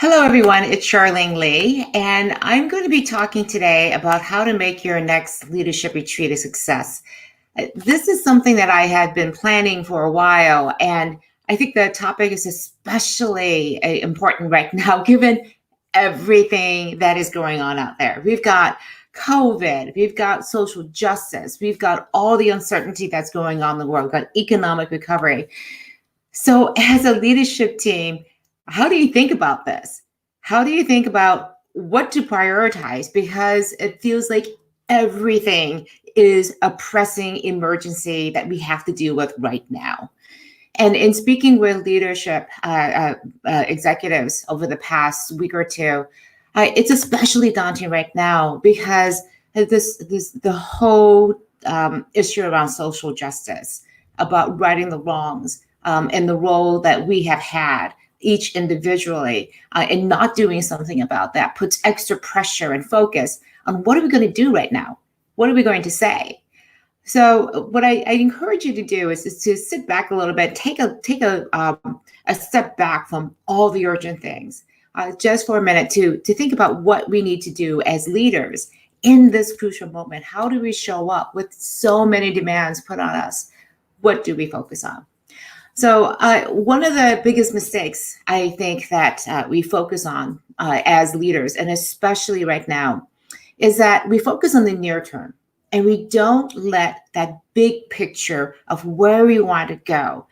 Hello, everyone. It's Charlene Lee, and I'm going to be talking today about how to make your next leadership retreat a success. This is something that I had been planning for a while, and I think the topic is especially important right now, given everything that is going on out there. We've got COVID, we've got social justice, we've got all the uncertainty that's going on in the world, we've got economic recovery. So, as a leadership team, how do you think about this? How do you think about what to prioritize? Because it feels like everything is a pressing emergency that we have to deal with right now. And in speaking with leadership executives over the past week or two, it's especially daunting right now because the whole issue around social justice, about righting the wrongs, and the role that we have had each individually in not doing something about that puts extra pressure and focus on what are we going to do right now? What are we going to say? So what I encourage you to do is to sit back a little bit, take a step back from all the urgent things, just for a minute to think about what we need to do as leaders in this crucial moment. How do we show up with so many demands put on us? What do we focus on? So one of the biggest mistakes I think that we focus on as leaders, and especially right now, is that we focus on the near term and we don't let that big picture of where we want to go,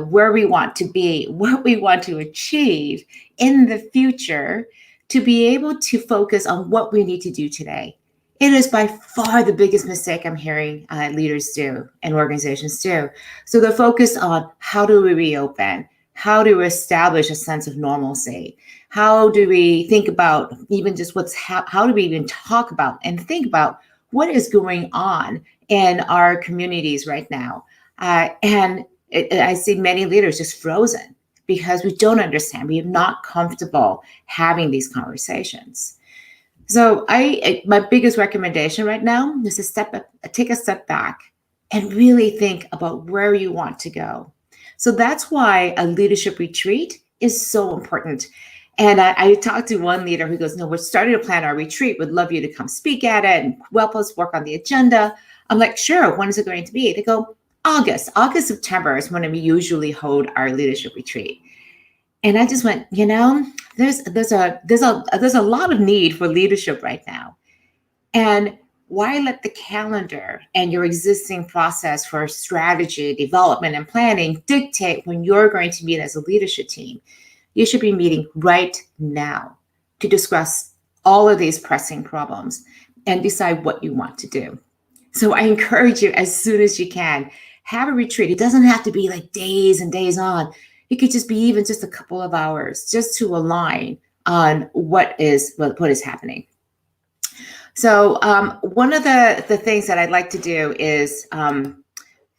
where we want to be, what we want to achieve in the future, to be able to focus on what we need to do today. It is by far the biggest mistake I'm hearing leaders do and organizations do. So the focus on how do we reopen? How do we establish a sense of normalcy? How do we think about even just how do we even talk about and think about what is going on in our communities right now? I see many leaders just frozen because we don't understand. We are not comfortable having these conversations. So my biggest recommendation right now is to take a step back and really think about where you want to go. So that's why a leadership retreat is so important. And I talked to one leader who goes, "No, we're starting to plan our retreat. Would love you to come speak at it and help us work on the agenda." I'm like, "Sure. When is it going to be?" They go, August, September is when we usually hold our leadership retreat. And I just went, there's a lot of need for leadership right now. And why let the calendar and your existing process for strategy, development, and planning dictate when you're going to meet as a leadership team? You should be meeting right now to discuss all of these pressing problems and decide what you want to do. So I encourage you, as soon as you can, have a retreat. It doesn't have to be like days and days on. It could just be even just a couple of hours, just to align on what is happening. So one of the things that I'd like to do is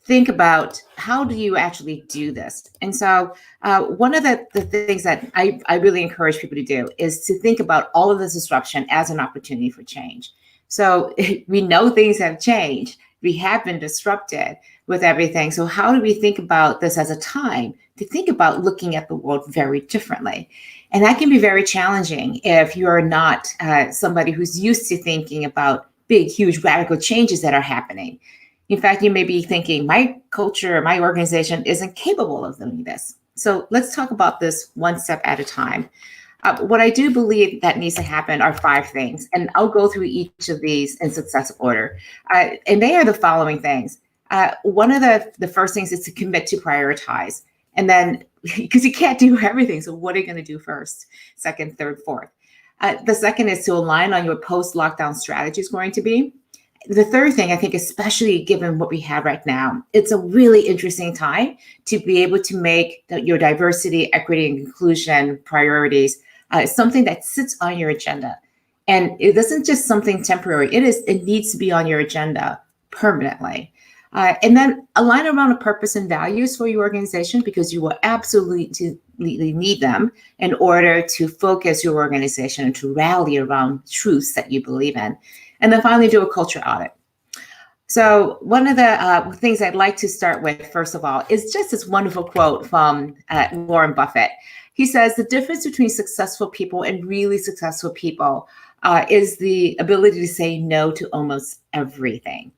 think about how do you actually do this. And so one of the things that I really encourage people to do is to think about all of this disruption as an opportunity for change. So we know things have changed. We have been disrupted with everything. So how do we think about this as a time to think about looking at the world very differently? And that can be very challenging if you're not somebody who's used to thinking about big, huge, radical changes that are happening. In fact, you may be thinking, my culture, my organization isn't capable of doing this. So let's talk about this one step at a time. What I do believe that needs to happen are 5 things, and I'll go through each of these in successive order. And they are the following things. One of the first things is to commit to prioritize. And then, because you can't do everything, so what are you going to do first, second, third, fourth? The second is to align on your post-lockdown strategy is going to be. The third thing, I think, especially given what we have right now, it's a really interesting time to be able to make your diversity, equity, and inclusion priorities something that sits on your agenda. And it isn't just something temporary. It needs to be on your agenda permanently. And then align around a purpose and values for your organization, because you will absolutely need them in order to focus your organization and to rally around truths that you believe in. And then finally, do a culture audit. So one of the things I'd like to start with, first of all, is just this wonderful quote from Warren Buffett. He says, the difference between successful people and really successful people is the ability to say no to almost everything.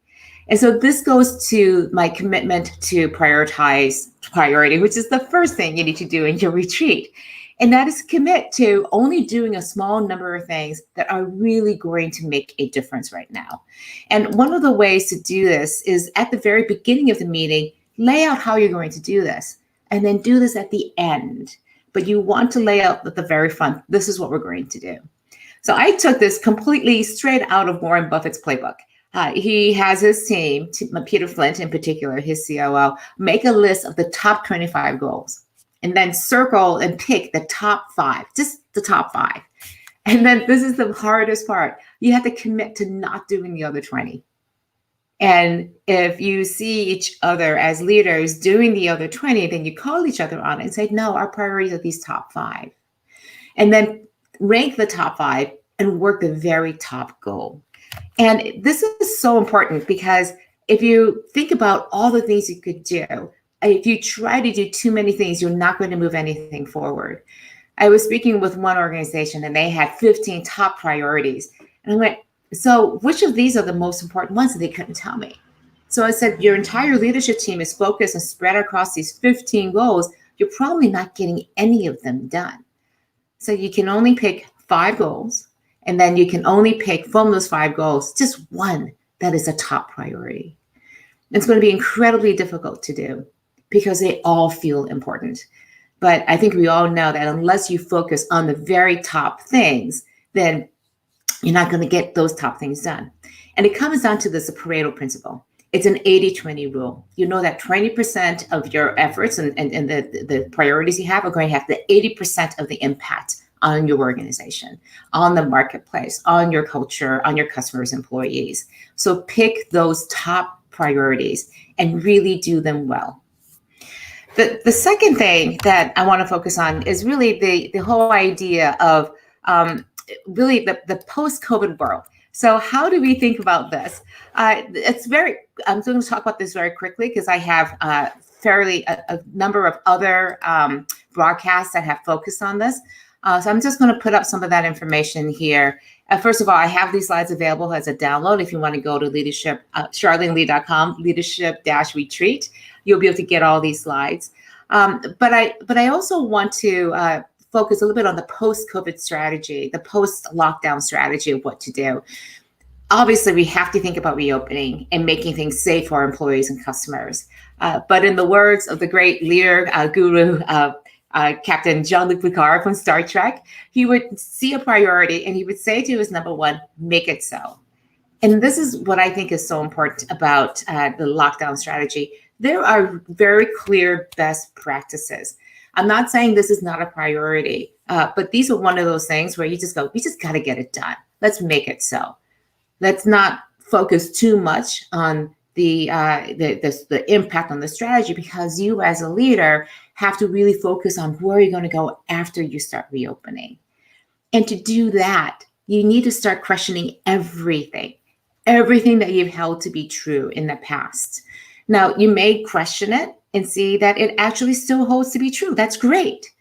And so this goes to my commitment to prioritize priority, which is the first thing you need to do in your retreat. And that is commit to only doing a small number of things that are really going to make a difference right now. And one of the ways to do this is at the very beginning of the meeting, lay out how you're going to do this, and then do this at the end. But you want to lay out at the very front, this is what we're going to do. So I took this completely straight out of Warren Buffett's playbook. He has his team, Peter Flint in particular, his COO, make a list of the top 25 goals and then circle and pick the top 5, just the top 5. And then this is the hardest part. You have to commit to not doing the other 20. And if you see each other as leaders doing the other 20, then you call each other on it and say, no, our priorities are these top 5. And then rank the top 5 and work the very top goal. And this is so important because if you think about all the things you could do, if you try to do too many things, you're not going to move anything forward. I was speaking with one organization and they had 15 top priorities. And I went, so which of these are the most important ones? And they couldn't tell me. So I said, your entire leadership team is focused and spread across these 15 goals. You're probably not getting any of them done. So you can only pick 5 goals. And then you can only pick from those 5 goals, just one that is a top priority. It's going to be incredibly difficult to do because they all feel important. But I think we all know that unless you focus on the very top things, then you're not going to get those top things done. And it comes down to this, the Pareto Principle. It's an 80-20 rule. You know that 20% of your efforts and the priorities you have are going to have the 80% of the impact on your organization, on the marketplace, on your culture, on your customers, employees. So pick those top priorities and really do them well. The second thing that I want to focus on is really the whole idea of really the post-COVID world. So how do we think about this? I'm going to talk about this very quickly because I have a number of other broadcasts that have focused on this. So I'm just going to put up some of that information here. First of all, I have these slides available as a download. If you want to go to leadership, charlenelee.com, leadership-retreat, you'll be able to get all these slides. But I also want to focus a little bit on the post-COVID strategy, the post-lockdown strategy of what to do. Obviously, we have to think about reopening and making things safe for our employees and customers. But in the words of the great leader, guru, Captain Jean-Luc Picard from Star Trek, he would see a priority and he would say to his number one, make it so. And this is what I think is so important about the lockdown strategy. There are very clear best practices. I'm not saying this is not a priority, but these are one of those things where you just go, we just got to get it done. Let's make it so. Let's not focus too much on the impact on the strategy, because you as a leader have to really focus on where you're going to go after you start reopening. And to do that, you need to start questioning everything that you've held to be true in the past. Now, you may question it and see that it actually still holds to be true. That's great.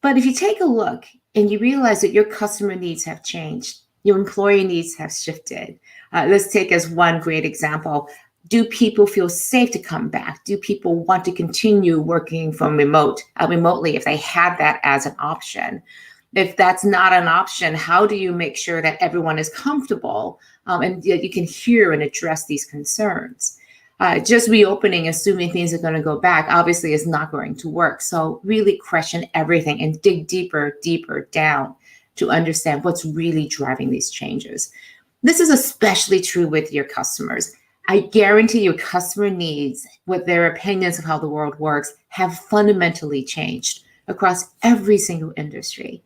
But if you take a look and you realize that your customer needs have changed, your employee needs have shifted. Let's take as one great example. Do people feel safe to come back? Do people want to continue working from remotely if they had that as an option? If that's not an option, how do you make sure that everyone is comfortable and you can hear and address these concerns? Just reopening, assuming things are going to go back, obviously is not going to work. So really question everything and dig deeper down to understand what's really driving these changes. This is especially true with your customers. I guarantee your customer needs, with their opinions of how the world works, have fundamentally changed across every single industry.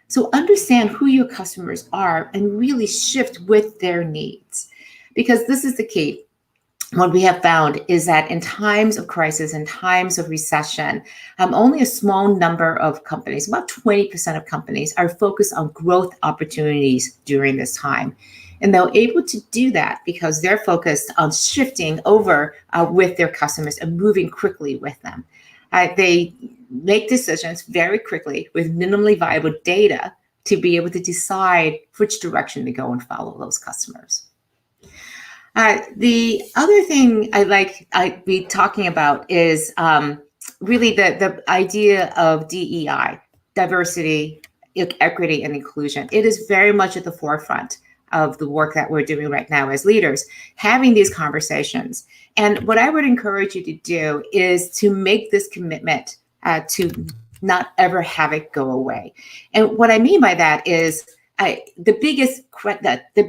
So understand who your customers are and really shift with their needs, because this is the key. What we have found is that in times of crisis, in times of recession, only a small number of companies, about 20% of companies, are focused on growth opportunities during this time. And they're able to do that because they're focused on shifting over with their customers and moving quickly with them. They make decisions very quickly with minimally viable data to be able to decide which direction to go and follow those customers. The other thing I'd be talking about is really the idea of DEI, diversity, equity, and inclusion. It is very much at the forefront of the work that we're doing right now as leaders, having these conversations. And what I would encourage you to do is to make this commitment to not ever have it go away. And what I mean by that is the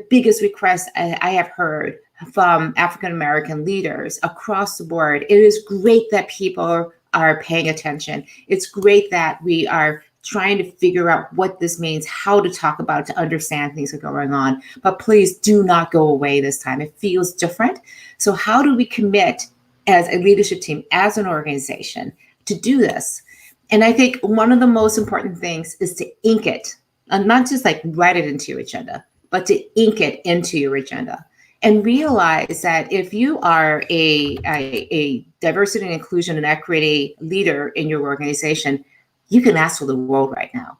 biggest request I have heard from African-American leaders across the board. It is great that people are paying attention. It's great that we are trying to figure out what this means, how to talk about it, to understand things are going on. But please do not go away this time. It feels different. So how do we commit as a leadership team, as an organization, to do this? And I think one of the most important things is to ink it, and not just like write it into your agenda, but to ink it into your agenda. And realize that if you are a diversity and inclusion and equity leader in your organization, you can ask for the world right now.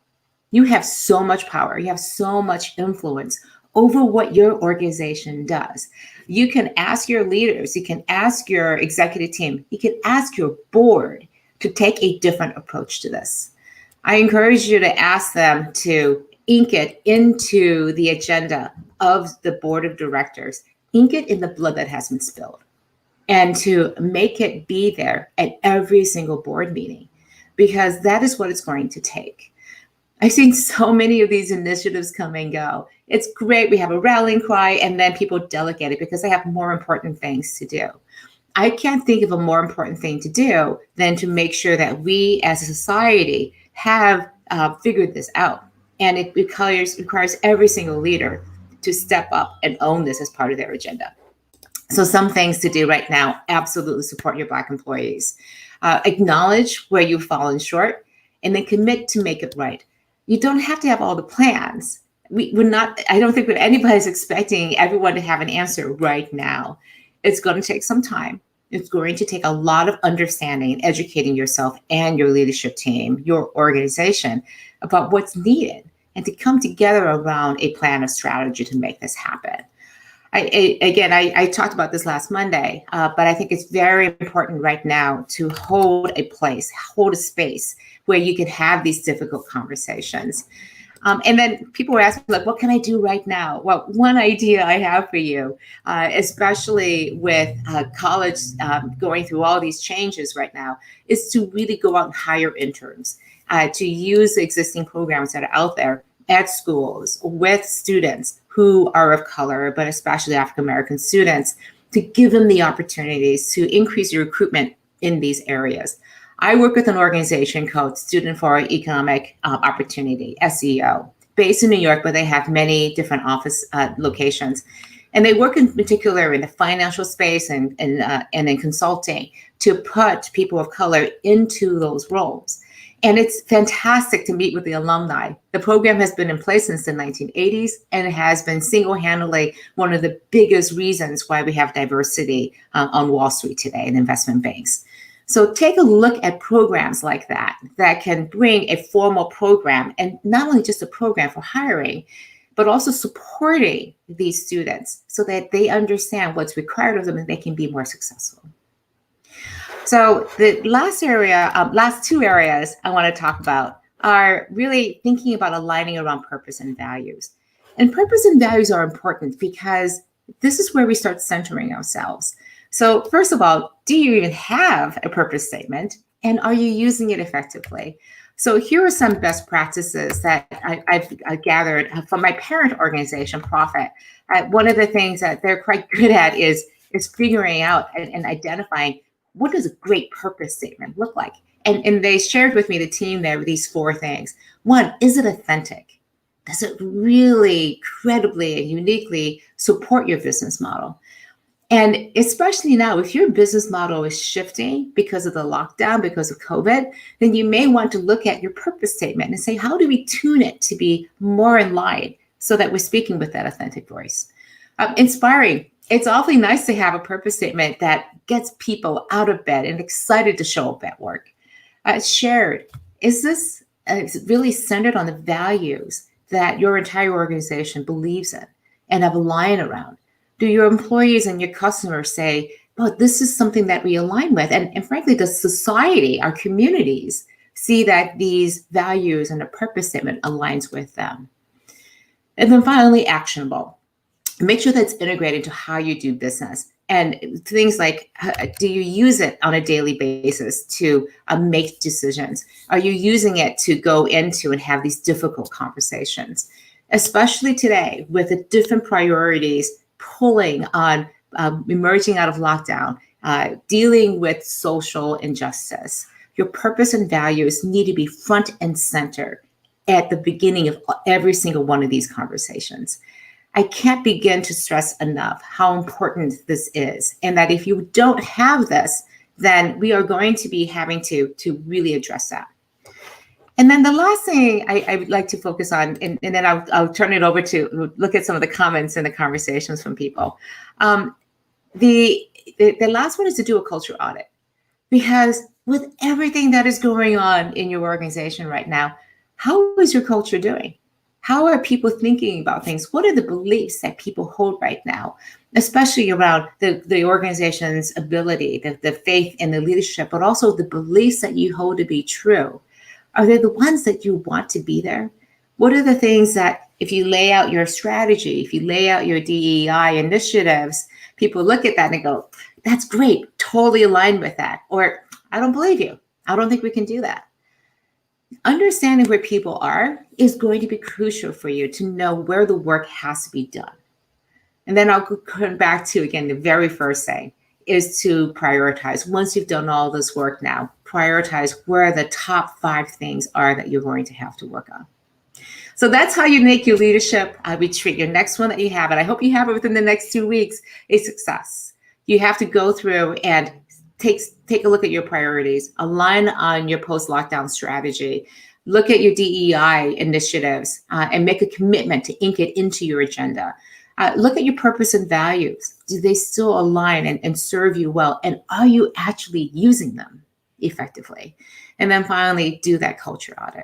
You have so much power. You have so much influence over what your organization does. You can ask your leaders, you can ask your executive team, you can ask your board to take a different approach to this. I encourage you to ask them to ink it into the agenda of the board of directors, ink it in the blood that has been spilled, and to make it be there at every single board meeting, because that is what it's going to take. I've seen so many of these initiatives come and go. It's great. We have a rallying cry and then people delegate it because they have more important things to do. I can't think of a more important thing to do than to make sure that we as a society have figured this out. And it requires every single leader to step up and own this as part of their agenda. So some things to do right now: absolutely support your Black employees. Acknowledge where you've fallen short, and then commit to make it right. You don't have to have all the plans. I don't think that anybody's expecting everyone to have an answer right now. It's going to take some time. It's going to take a lot of understanding and educating yourself and your leadership team, your organization, about what's needed, and to come together around a plan of strategy to make this happen. I talked about this last Monday, but I think it's very important right now to hold a space where you can have these difficult conversations. And then people were asking, like, what can I do right now? Well, one idea I have for you, especially with college going through all these changes right now, is to really go out and hire interns, to use the existing programs that are out there at schools with students who are of color, but especially African-American students, to give them the opportunities to increase your recruitment in these areas. I work with an organization called Student for Economic Opportunity, SEO, based in New York, but they have many different office locations. And they work in particular in the financial space and in consulting to put people of color into those roles. And it's fantastic to meet with the alumni. The program has been in place since the 1980s, and it has been single-handedly one of the biggest reasons why we have diversity on Wall Street today in investment banks. So take a look at programs like that can bring a formal program, and not only just a program for hiring, but also supporting these students so that they understand what's required of them and they can be more successful. So the last two areas I want to talk about are really thinking about aligning around purpose and values. And purpose and values are important because this is where we start centering ourselves. So first of all, do you even have a purpose statement, and are you using it effectively? So here are some best practices that I've gathered from my parent organization, Profit. One of the things that they're quite good at is figuring out and identifying, what does a great purpose statement look like? And they shared with me, the team there, these 4 things. 1, is it authentic? Does it really credibly and uniquely support your business model? And especially now, if your business model is shifting because of the lockdown, because of COVID, then you may want to look at your purpose statement and say, how do we tune it to be more in line so that we're speaking with that authentic voice? Inspiring. It's awfully nice to have a purpose statement that gets people out of bed and excited to show up at work. Shared. Is this really centered on the values that your entire organization believes in and have aligned around? Do your employees and your customers say, well, this is something that we align with? And frankly, does society, our communities, see that these values and a purpose statement aligns with them? And then finally, actionable. Make sure that's integrated into how you do business. And things like, do you use it on a daily basis to make decisions? Are you using it to go into and have these difficult conversations? Especially today with the different priorities pulling on emerging out of lockdown, dealing with social injustice. Your purpose and values need to be front and center at the beginning of every single one of these conversations. I can't begin to stress enough how important this is, and that if you don't have this, then we are going to be having to really address that. And then the last thing I would like to focus on, and then I'll turn it over to look at some of the comments and the conversations from people. The last one is to do a culture audit, because with everything that is going on in your organization right now, how is your culture doing? How are people thinking about things? What are the beliefs that people hold right now, especially around the organization's ability, the faith in the leadership, but also the beliefs that you hold to be true? Are they the ones that you want to be there? What are the things that if you lay out your strategy, if you lay out your DEI initiatives, people look at that and go, that's great, totally aligned with that. Or I don't believe you. I don't think we can do that. Understanding where people are is going to be crucial for you to know where the work has to be done. And then I'll come back to, again, the very first thing is to prioritize. Once you've done all this work now, prioritize where the top 5 things are that you're going to have to work on. So that's how you make your leadership retreat, your next one that you have. And I hope you have it within the next 2 weeks, a success. You have to go through and take a look at your priorities, align on your post-lockdown strategy, look at your DEI initiatives, and make a commitment to ink it into your agenda. Look at your purpose and values. Do they still align and serve you well? And are you actually using them effectively? And then finally, do that culture audit.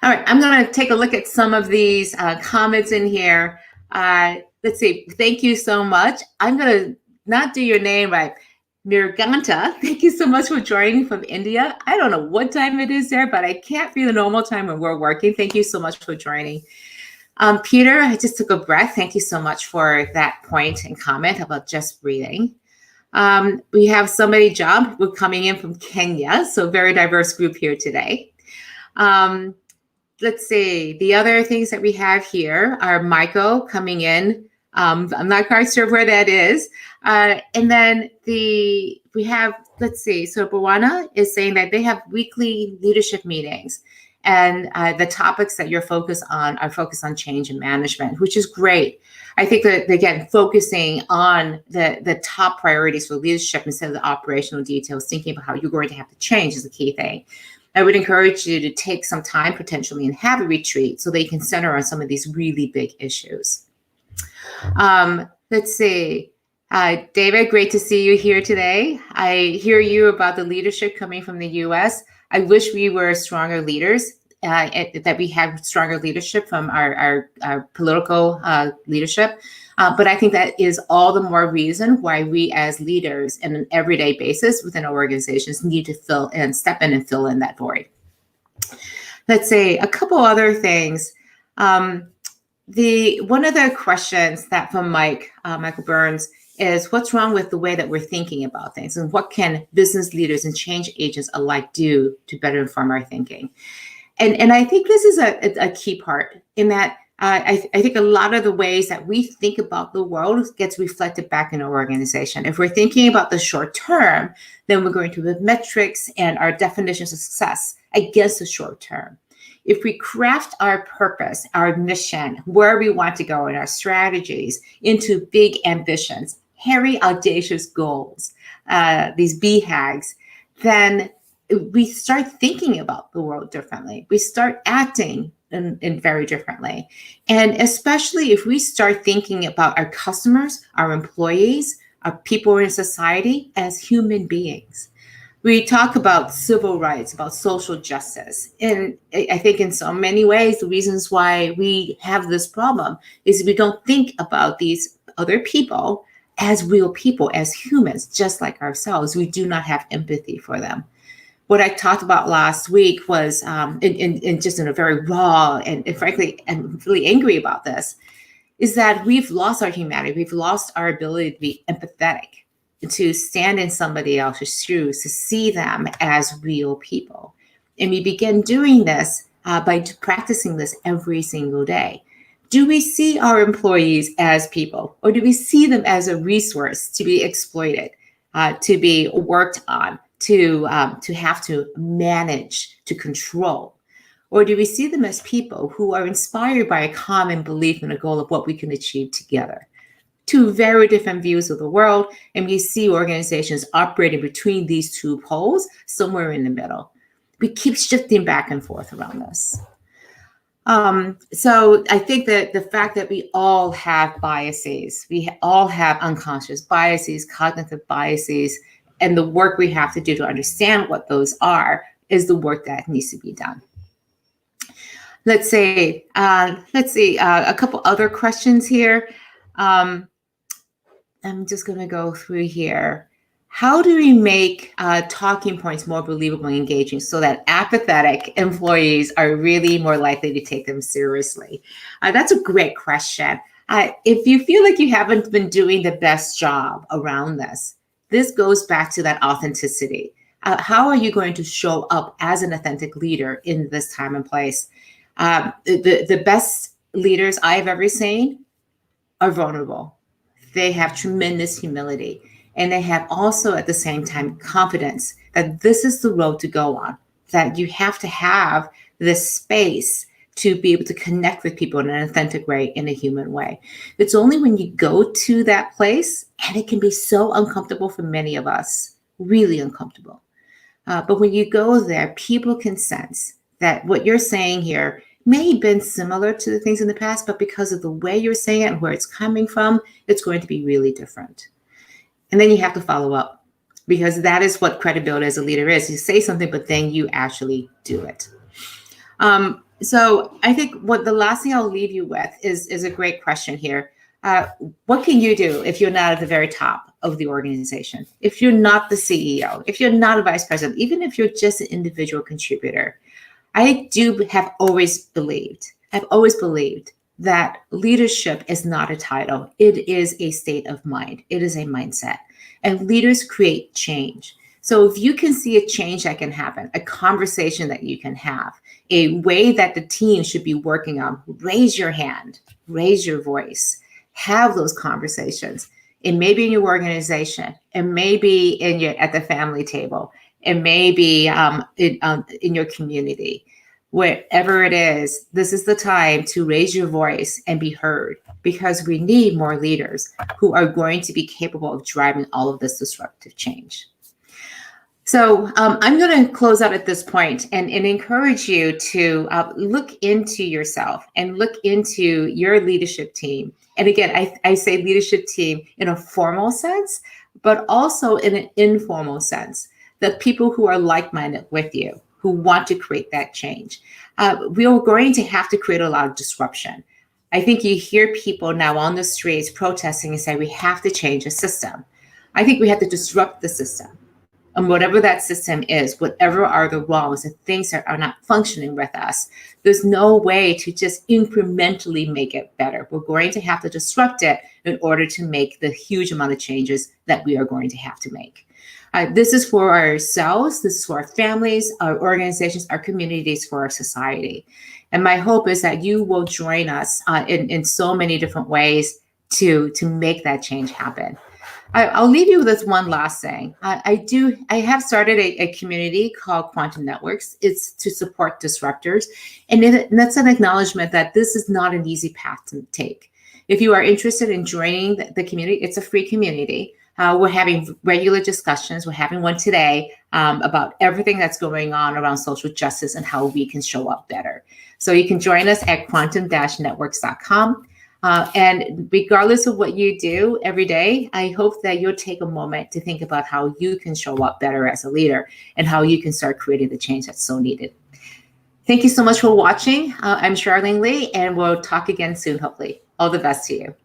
All right, I'm going to take a look at some of these comments in here. Let's see. Thank you so much. I'm going to not do your name right. Mirganta, thank you so much for joining from India. I don't know what time it is there, but I can't be the normal time when we're working. Thank you so much for joining. Peter, I just took a breath. Thank you so much for that point and comment about just breathing. We have somebody, Job, we're coming in from Kenya, so very diverse group here today. Let's see, the other things that we have here are Michael coming in. I'm not quite sure where that is. And then we have, let's see, so Bawana is saying that they have weekly leadership meetings, and the topics that you're focused on are focused on change and management, which is great. I think that, again, focusing on the top priorities for leadership instead of the operational details, thinking about how you're going to have to change is the key thing. I would encourage you to take some time potentially and have a retreat so that you can center on some of these really big issues. Let's see. David, great to see you here today. I hear you about the leadership coming from the US. I wish we were stronger leaders, that we have stronger leadership from our political leadership. But I think that is all the more reason why we as leaders on an everyday basis within our organizations need to step in and fill in that void. Let's say a couple other things. One of the questions that from Michael Burns is, what's wrong with the way that we're thinking about things, and what can business leaders and change agents alike do to better inform our thinking? And I think this is a key part in that I think a lot of the ways that we think about the world gets reflected back in our organization. If we're thinking about the short term, then we're going to have metrics and our definitions of success against the short term. If we craft our purpose, our mission, where we want to go in our strategies into big ambitions, hairy, audacious goals, these BHAGs, then we start thinking about the world differently. We start acting in very differently. And especially if we start thinking about our customers, our employees, our people in society as human beings. We talk about civil rights, about social justice. And I think in so many ways, the reasons why we have this problem is we don't think about these other people as real people, as humans, just like ourselves. We do not have empathy for them. What I talked about last week was, in just in a very raw and frankly, I'm really angry about this, is that we've lost our humanity. We've lost our ability to be empathetic, to stand in somebody else's shoes, to see them as real people. And we begin doing this by practicing this every single day. Do we see our employees as people, or do we see them as a resource to be exploited, to be worked on, to have to manage, to control? Or do we see them as people who are inspired by a common belief and a goal of what we can achieve together? Two very different views of the world, and we see organizations operating between these two poles, somewhere in the middle. We keep shifting back and forth around this. So I think that the fact that we all have biases, we all have unconscious biases, cognitive biases, and the work we have to do to understand what those are is the work that needs to be done. Let's see a couple other questions here. I'm just going to go through here. How do we make talking points more believable and engaging so that apathetic employees are really more likely to take them seriously? That's a great question. If you feel like you haven't been doing the best job around this goes back to that authenticity. How are you going to show up as an authentic leader in this time and place? The best leaders I've ever seen are vulnerable. They have tremendous humility, and they have also at the same time confidence that this is the road to go on, that you have to have this space to be able to connect with people in an authentic way, in a human way. It's only when you go to that place, and it can be so uncomfortable for many of us, really uncomfortable. But when you go there, people can sense that what you're saying here may have been similar to the things in the past, but because of the way you're saying it and where it's coming from, it's going to be really different. And then you have to follow up, because that is what credibility as a leader is. You say something, but then you actually do it. So I think what the last thing I'll leave you with is a great question here. What can you do if you're not at the very top of the organization? If you're not the CEO, if you're not a vice president, even if you're just an individual contributor? I've always believed that leadership is not a title. It is a state of mind. It is a mindset. And leaders create change. So if you can see a change that can happen, a conversation that you can have, a way that the team should be working on, raise your hand, raise your voice, have those conversations. It may be in your organization, it may be at the family table, it may be in your community. Wherever it is, this is the time to raise your voice and be heard, because we need more leaders who are going to be capable of driving all of this disruptive change. So I'm going to close out at this point and encourage you to look into yourself and look into your leadership team. And again, I say leadership team in a formal sense, but also in an informal sense, that people who are like-minded with you, who want to create that change. We are going to have to create a lot of disruption. I think you hear people now on the streets protesting and say, we have to change the system. I think we have to disrupt the system. And whatever that system is, whatever are the wrongs, the things that are not functioning with us, there's no way to just incrementally make it better. We're going to have to disrupt it in order to make the huge amount of changes that we are going to have to make. This is for ourselves, this is for our families, our organizations, our communities, for our society. And my hope is that you will join us in so many different ways to make that change happen. I'll leave you with this one last thing. I have started a community called Quantum Networks. It's to support disruptors. And that's an acknowledgement that this is not an easy path to take. If you are interested in joining the community, it's a free community. We're having regular discussions. We're having one today about everything that's going on around social justice and how we can show up better. So you can join us at quantum-networks.com. And regardless of what you do every day, I hope that you'll take a moment to think about how you can show up better as a leader and how you can start creating the change that's so needed. Thank you so much for watching. I'm Charlene Lee, and we'll talk again soon, hopefully. All the best to you.